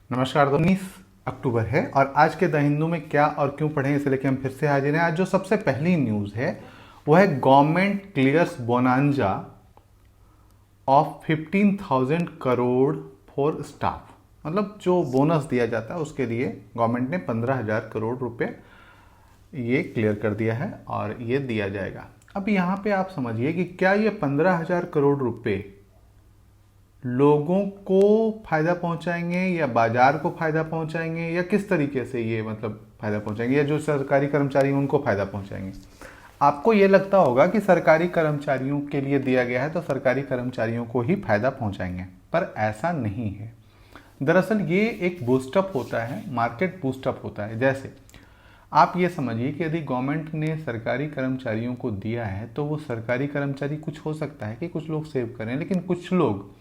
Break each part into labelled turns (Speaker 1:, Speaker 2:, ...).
Speaker 1: नमस्कार। 19 अक्टूबर है और आज के द हिंदू में क्या और क्यों पढ़ें इसे लेकर हम फिर से हाजिर हैं। आज जो सबसे पहली न्यूज़ है वो है government clears bonanza of 15,000 crore for staff. मतलब जो बोनस दिया जाता है उसके लिए गवर्नमेंट ने 15,000 करोड़ रुपए ये क्लियर कर दिया है और ये दिया जाएगा। अब यहाँ पे आप समझिए कि क्या ये 15,000 करोड़ रुपए लोगों को फायदा पहुंचाएंगे या बाजार को फायदा पहुंचाएंगे या किस तरीके से ये मतलब फायदा पहुंचाएंगे, या जो सरकारी कर्मचारी हैं उनको फायदा पहुंचाएंगे। आपको ये लगता होगा कि सरकारी कर्मचारियों के लिए दिया गया है तो सरकारी कर्मचारियों को ही फायदा पहुंचाएंगे, पर ऐसा नहीं है। दरअसल ये एक बूस्टअप होता है, मार्केट बूस्टअप होता है। जैसे आप ये समझिए कि यदि गवर्नमेंट ने सरकारी कर्मचारियों को दिया है तो वो सरकारी कर्मचारी कुछ हो सकता है कि कुछ लोग सेव करें, लेकिन कुछ लोग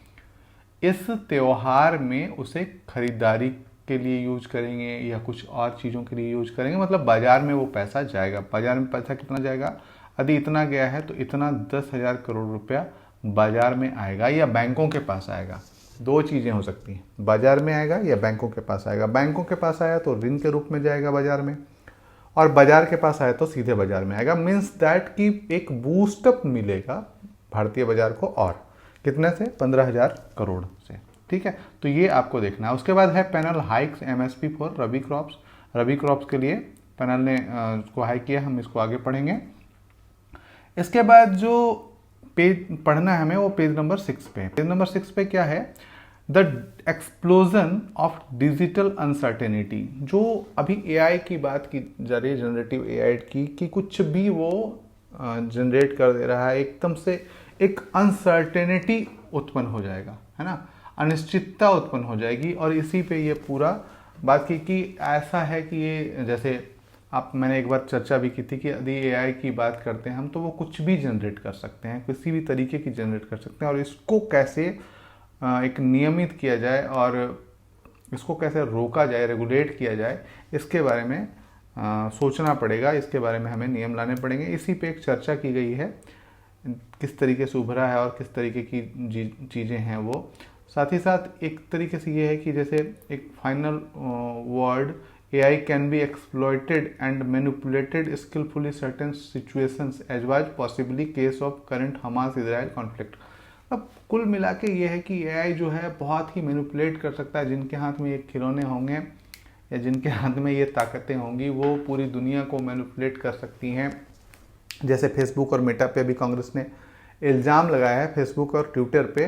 Speaker 1: इस त्योहार में उसे खरीदारी के लिए यूज करेंगे या कुछ और चीज़ों के लिए यूज करेंगे। मतलब बाजार में वो पैसा जाएगा। बाजार में पैसा कितना जाएगा? यदि इतना गया है तो इतना 10,000 करोड़ रुपया बाजार में आएगा या बैंकों के पास आएगा। दो चीज़ें हो सकती हैं, बाजार में आएगा या बैंकों के पास आएगा। बैंकों के पास आया तो ऋण के रूप में जाएगा बाजार में, और बाजार के पास आया तो सीधे बाजार में आएगा। मीन्स दैट कि एक बूस्टअप मिलेगा भारतीय बाजार को। और कितने से? 15,000 करोड़ से। ठीक है, तो ये आपको देखना है। उसके बाद है panel hikes MSP for rabi crops. Rabi crops के लिए पैनल ने इसको हाइक किया, हम इसको आगे पढ़ेंगे। इसके बाद जो पेज पढ़ना है हमें वो पेज नंबर 6 पे। पेज नंबर 6 पे क्या है? The explosion of digital uncertainty. जो अभी एआई की बात की जा रही है, जनरेटिव एआई की, कि कुछ भी वो जनरेट कर दे रहा है, एकदम से एक अनसर्टेनिटी उत्पन्न हो जाएगा, है ना, अनिश्चितता उत्पन्न हो जाएगी। और इसी पे ये पूरा बात की कि ऐसा है कि ये जैसे मैंने एक बार चर्चा भी की थी कि यदि एआई की बात करते हैं हम तो वो कुछ भी जनरेट कर सकते हैं, किसी भी तरीके की जनरेट कर सकते हैं। और इसको कैसे एक नियमित किया जाए और इसको कैसे रोका जाए, रेगुलेट किया जाए, इसके बारे में सोचना पड़ेगा। इसके बारे में हमें नियम लाने पड़ेंगे। इसी पे एक चर्चा की गई है, किस तरीके से उभरा है और किस तरीके की चीज़ें हैं वो। साथ ही साथ एक तरीके से ये है कि जैसे एक final word, AI can be exploited and manipulated skilfully certain situations as was possibly case of current Hamas Israel conflict. अब कुल मिला के ये है कि AI जो है बहुत ही मैनिपुलेट कर सकता है। जिनके हाथ में ये खिलौने होंगे या जिनके हाथ में ये ताकतें होंगी वो पूरी दुनिया को मैनिपुलेट कर सकती हैं। जैसे फेसबुक और मेटा पे भी कांग्रेस ने इल्ज़ाम लगाया है, फेसबुक और ट्विटर पे,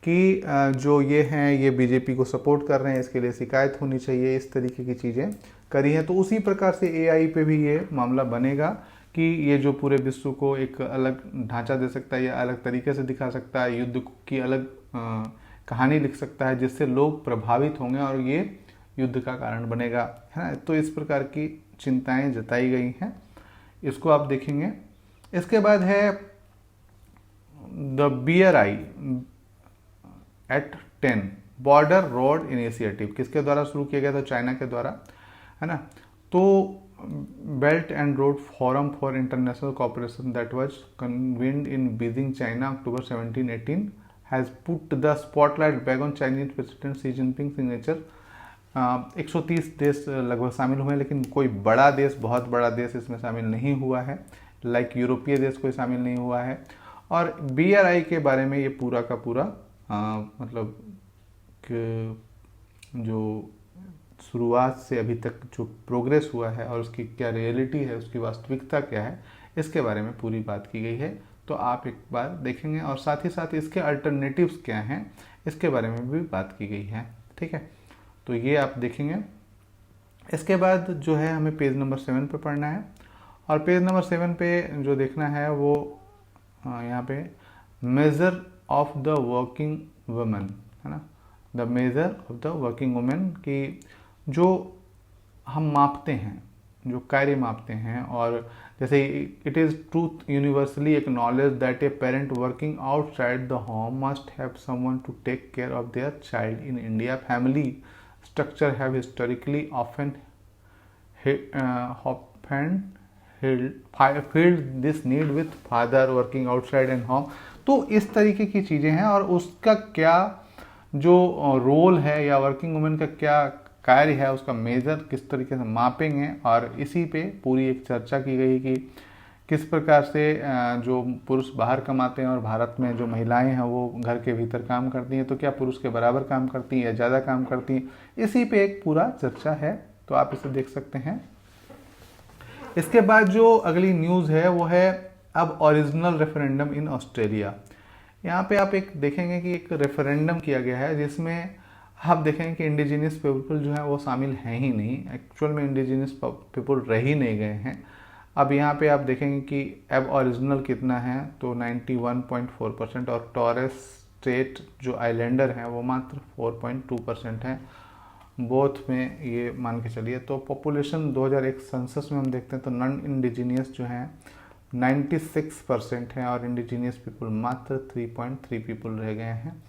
Speaker 1: कि जो ये हैं ये बीजेपी को सपोर्ट कर रहे हैं, इसके लिए शिकायत होनी चाहिए, इस तरीके की चीज़ें करी हैं। तो उसी प्रकार से एआई पे भी ये मामला बनेगा कि ये जो पूरे विश्व को एक अलग ढांचा दे सकता है या अलग तरीके से दिखा सकता है, युद्ध की अलग कहानी लिख सकता है जिससे लोग प्रभावित होंगे और ये युद्ध का कारण बनेगा, है ना। तो इस प्रकार की चिंताएं जताई गई हैं, इसको आप देखेंगे। इसके बाद है the BRI at 10 border road initiative. किसके द्वारा शुरू किया गया था? चाइना के द्वारा, है ना। तो belt and road forum for international cooperation that was convened in Beijing China October 17-18 has put the spotlight back on Chinese president Xi Jinping signature. 130 देश लगभग शामिल हुए, लेकिन कोई बड़ा देश, बहुत बड़ा देश इसमें शामिल नहीं हुआ है। लाइक यूरोपीय देश कोई शामिल नहीं हुआ है। और BRI के बारे में ये पूरा का पूरा मतलब जो शुरुआत से अभी तक जो प्रोग्रेस हुआ है और उसकी क्या रियलिटी है, उसकी वास्तविकता क्या है, इसके बारे में पूरी बात की गई है। तो आप एक बार देखेंगे और साथ ही साथ इसके अल्टरनेटिव्स क्या हैं, इसके बारे में भी बात की गई है। ठीक है, तो ये आप देखेंगे। इसके बाद जो है हमें पेज नंबर 7 पे पढ़ना है, और पेज नंबर 7 पे जो देखना है वो यहाँ पे measure of the working women, है ना। The measure of the working women, कि जो हम मापते हैं, जो कार्य मापते हैं। और जैसे it is truth universally acknowledge that a parent working outside the home must have someone to take care of their child. In India family structure have historically often filled this need with father working outside and home। तो इस तरीके की चीज़ें हैं और उसका क्या जो रोल है या वर्किंग वुमेन का क्या कार्य है, उसका मेजर किस तरीके से मापेंगे, और इसी पे पूरी एक चर्चा की गई कि किस प्रकार से जो पुरुष बाहर कमाते हैं और भारत में जो महिलाएं हैं वो घर के भीतर काम करती हैं, तो क्या पुरुष के बराबर काम करती हैं या ज़्यादा काम करती हैं, इसी पे एक पूरा चर्चा है, तो आप इसे देख सकते हैं। इसके बाद जो अगली न्यूज़ है वो है अब ओरिजिनल रेफरेंडम इन ऑस्ट्रेलिया। यहाँ पे आप एक देखेंगे कि एक रेफरेंडम किया गया है जिसमें आप देखेंगे कि इंडिजिनियस पीपल जो है वो शामिल हैं ही नहीं, एक्चुअल में इंडिजिनियस पीपल रह ही नहीं गए हैं। अब यहाँ पे आप देखेंगे कि अब ओरिजिनल कितना है, तो 91.4% और टॉरेस स्ट्रेट जो आइलैंडर हैं वो मात्र 4.2% हैं। बोथ में ये मान के चलिए। तो पॉपुलेशन 2001 सेंसस में हम देखते हैं तो नॉन इंडिजीनियस जो हैं 96% हैं और इंडिजीनियस पीपल मात्र 3.3 पीपल रह गए हैं।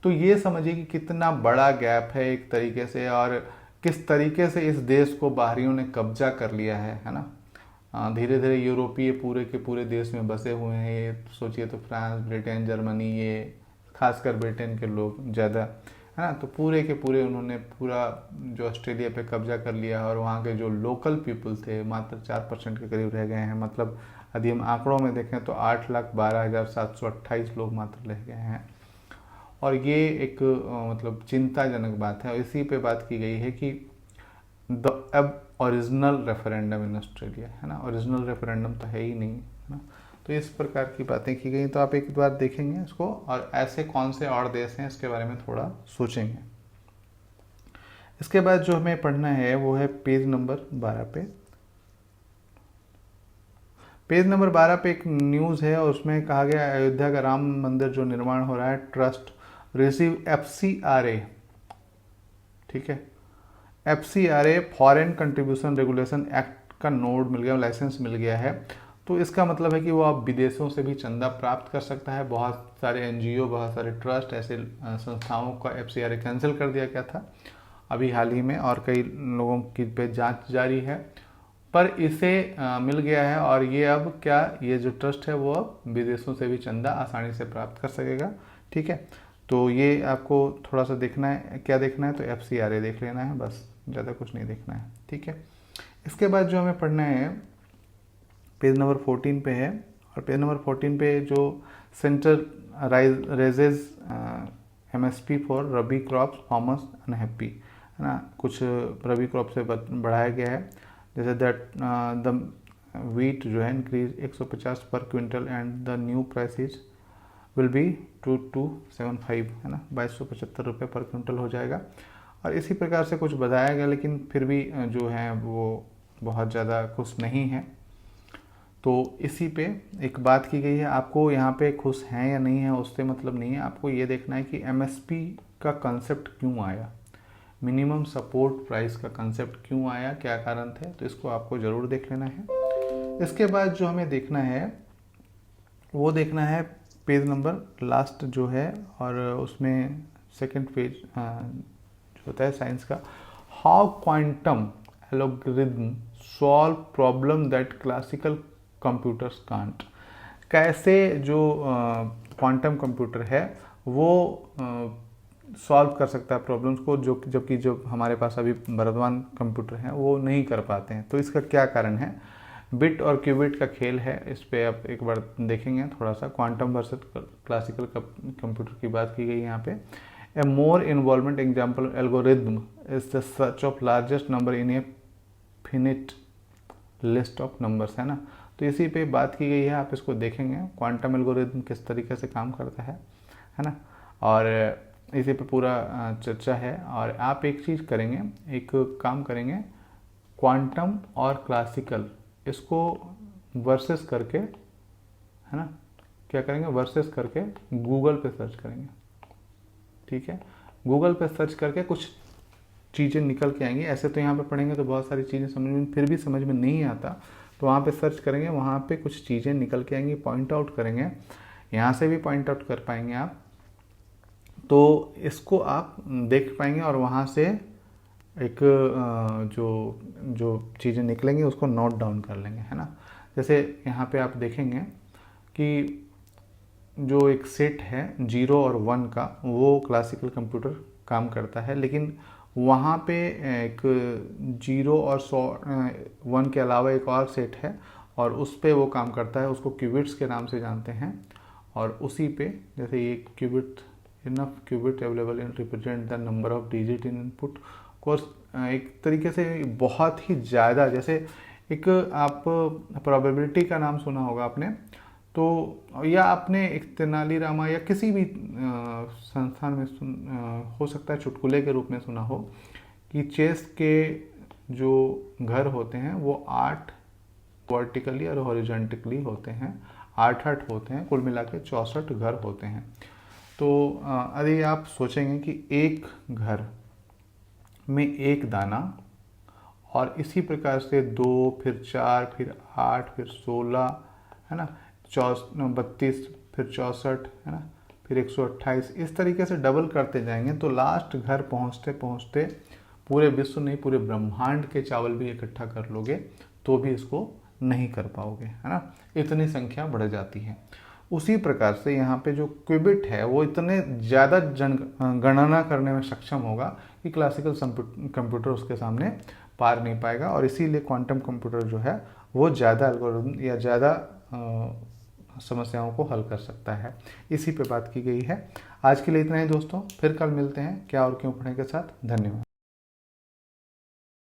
Speaker 1: तो ये समझिए कि कितना बड़ा गैप है एक तरीके से, और किस तरीके से इस देश को बाहरियों ने कब्जा कर लिया है ना। धीरे धीरे यूरोपीय पूरे के पूरे देश में बसे हुए हैं। ये सोचिए तो फ्रांस, ब्रिटेन, जर्मनी, ये खासकर ब्रिटेन के लोग ज़्यादा, है ना। तो पूरे के पूरे उन्होंने पूरा जो ऑस्ट्रेलिया पे कब्जा कर लिया, और वहाँ के जो लोकल पीपल थे मात्र 4% के करीब रह गए हैं। मतलब यदि हम आंकड़ों में देखें तो 8,12,728 लोग मात्र रह गए हैं। और ये एक मतलब चिंताजनक बात है। और इसी पे बात की गई है कि अब ओरिजिनल रेफरेंडम इन ऑस्ट्रेलिया, है ना। ओरिजिनल रेफरेंडम तो है ही नहीं, है ना। तो इस प्रकार की बातें की गई। तो आप एक बार देखेंगे इसको, और ऐसे कौन से और देश हैं इसके बारे में थोड़ा सोचेंगे। इसके बाद जो हमें पढ़ना है वो है पेज नंबर 12 पे। पेज नंबर 12 पे एक न्यूज़ है और उसमें कहा गया अयोध्या का राम मंदिर जो निर्माण हो रहा है, ट्रस्ट रिसीव FCRA, ठीक है, FCRA foreign contribution regulation act का नोड मिल गया, लाइसेंस मिल गया है। तो इसका मतलब है कि वो आप विदेशों से भी चंदा प्राप्त कर सकता है। बहुत सारे NGO, बहुत सारे ट्रस्ट, ऐसे संस्थाओं का FCRA कैंसिल कर दिया गया था अभी हाल ही में, और कई लोगों की पे जांच जारी है, पर इसे मिल गया है। और ये अब क्या, ये जो ट्रस्ट है वो अब विदेशों से भी चंदा आसानी से प्राप्त कर सकेगा, ठीक है। तो ये आपको थोड़ा सा देखना है, क्या देखना है, तो FCRA देख लेना है, बस ज़्यादा कुछ नहीं देखना है, ठीक है। इसके बाद जो हमें पढ़ना है पेज नंबर 14 पे है, और पेज नंबर 14 पे जो centre raises MSP for rabi crops farmers unhappy, है ना। कुछ रबी क्रॉप से बढ़ाया गया है, जैसे दैट द वीट जो है इंक्रीज 150 पर quintal and the new price will be 2275, है ना, 2275 रुपये पर क्विंटल हो जाएगा। और इसी प्रकार से कुछ बताया गया, लेकिन फिर भी जो है वो बहुत ज़्यादा खुश नहीं है। तो इसी पे एक बात की गई है, आपको यहाँ पे खुश हैं या नहीं है उससे मतलब नहीं है, आपको ये देखना है कि MSP का कंसेप्ट क्यों आया, मिनिमम सपोर्ट प्राइस का कंसेप्ट क्यों आया, क्या कारण थे, तो इसको आपको ज़रूर देख लेना है। इसके बाद जो हमें देखना है वो देखना है पेज नंबर लास्ट जो है, और उसमें सेकंड पेज जो होता है साइंस का, how quantum algorithm solve problem that classical computers can't. कैसे जो क्वांटम कंप्यूटर है वो सॉल्व कर सकता है प्रॉब्लम्स को, जो जबकि जो हमारे पास अभी वर्तमान कंप्यूटर हैं वो नहीं कर पाते हैं। तो इसका क्या कारण है, बिट और क्यूबिट का खेल है, इस पे आप एक बार देखेंगे थोड़ा सा। क्वांटम वर्सेस क्लासिकल कंप्यूटर की बात की गई यहाँ पे। A more involvement example algorithm is the search of largest number in a finite list of numbers, है ना। तो इसी पे बात की गई है, आप इसको देखेंगे क्वांटम एल्गोरिथम किस तरीके से काम करता है ना। और इसी पे पूरा चर्चा है। और आप एक चीज़ करेंगे, एक काम करेंगे, क्वांटम और क्लासिकल इसको वर्सेस करके, है ना, क्या करेंगे, वर्सेस करके गूगल पे सर्च करेंगे, ठीक है। गूगल पे सर्च करके कुछ चीज़ें निकल के आएंगी। ऐसे तो यहाँ पे पढ़ेंगे तो बहुत सारी चीज़ें समझ में फिर भी समझ में नहीं आता, तो वहाँ पे सर्च करेंगे, वहाँ पे कुछ चीज़ें निकल के आएंगी, पॉइंट आउट करेंगे, यहाँ से भी पॉइंट आउट कर पाएंगे आप, तो इसको आप देख पाएंगे और वहाँ से एक जो चीज़ें निकलेंगी उसको नोट डाउन कर लेंगे, है ना। जैसे यहाँ पे आप देखेंगे कि जो एक सेट है 0 और 1 का, वो क्लासिकल कंप्यूटर काम करता है, लेकिन वहाँ पे एक 0 और 1 के अलावा एक और सेट है और उस पे वो काम करता है, उसको क्यूबिट्स के नाम से जानते हैं। और उसी पे जैसे ये qubit, enough qubit available in represent the number of digit in input course, एक तरीके से बहुत ही ज़्यादा, जैसे एक आप प्रोबेबिलिटी का नाम सुना होगा आपने, तो या आपने एक तेनालीरामा या किसी भी संस्थान में हो सकता है चुटकुले के रूप में सुना हो कि चेस के जो घर होते हैं वो 8 वर्टिकली और हॉरिजॉन्टली होते हैं, 8 होते हैं, कुल मिला के 64 घर होते हैं। तो यदि आप सोचेंगे कि एक घर में एक दाना, और इसी प्रकार से 2, फिर 4, फिर 8, फिर 16, है ना, 32, फिर 64, है ना, फिर 128, इस तरीके से डबल करते जाएंगे तो लास्ट घर पहुंचते पहुंचते पूरे विश्व नहीं, पूरे ब्रह्मांड के चावल भी इकट्ठा कर लोगे तो भी इसको नहीं कर पाओगे, है ना, इतनी संख्या बढ़ जाती है। उसी प्रकार से यहाँ पे जो क्यूबिट है वो इतने ज़्यादा गणना करने में सक्षम होगा कि क्लासिकल कंप्यूटर उसके सामने पार नहीं पाएगा, और इसीलिए क्वांटम कंप्यूटर जो है वो ज़्यादा एल्गोरिथम या ज़्यादा समस्याओं को हल कर सकता है। इसी पे बात की गई है। आज के लिए इतना ही दोस्तों, फिर कल मिलते हैं क्या और क्यों पढ़ने के साथ। धन्यवाद।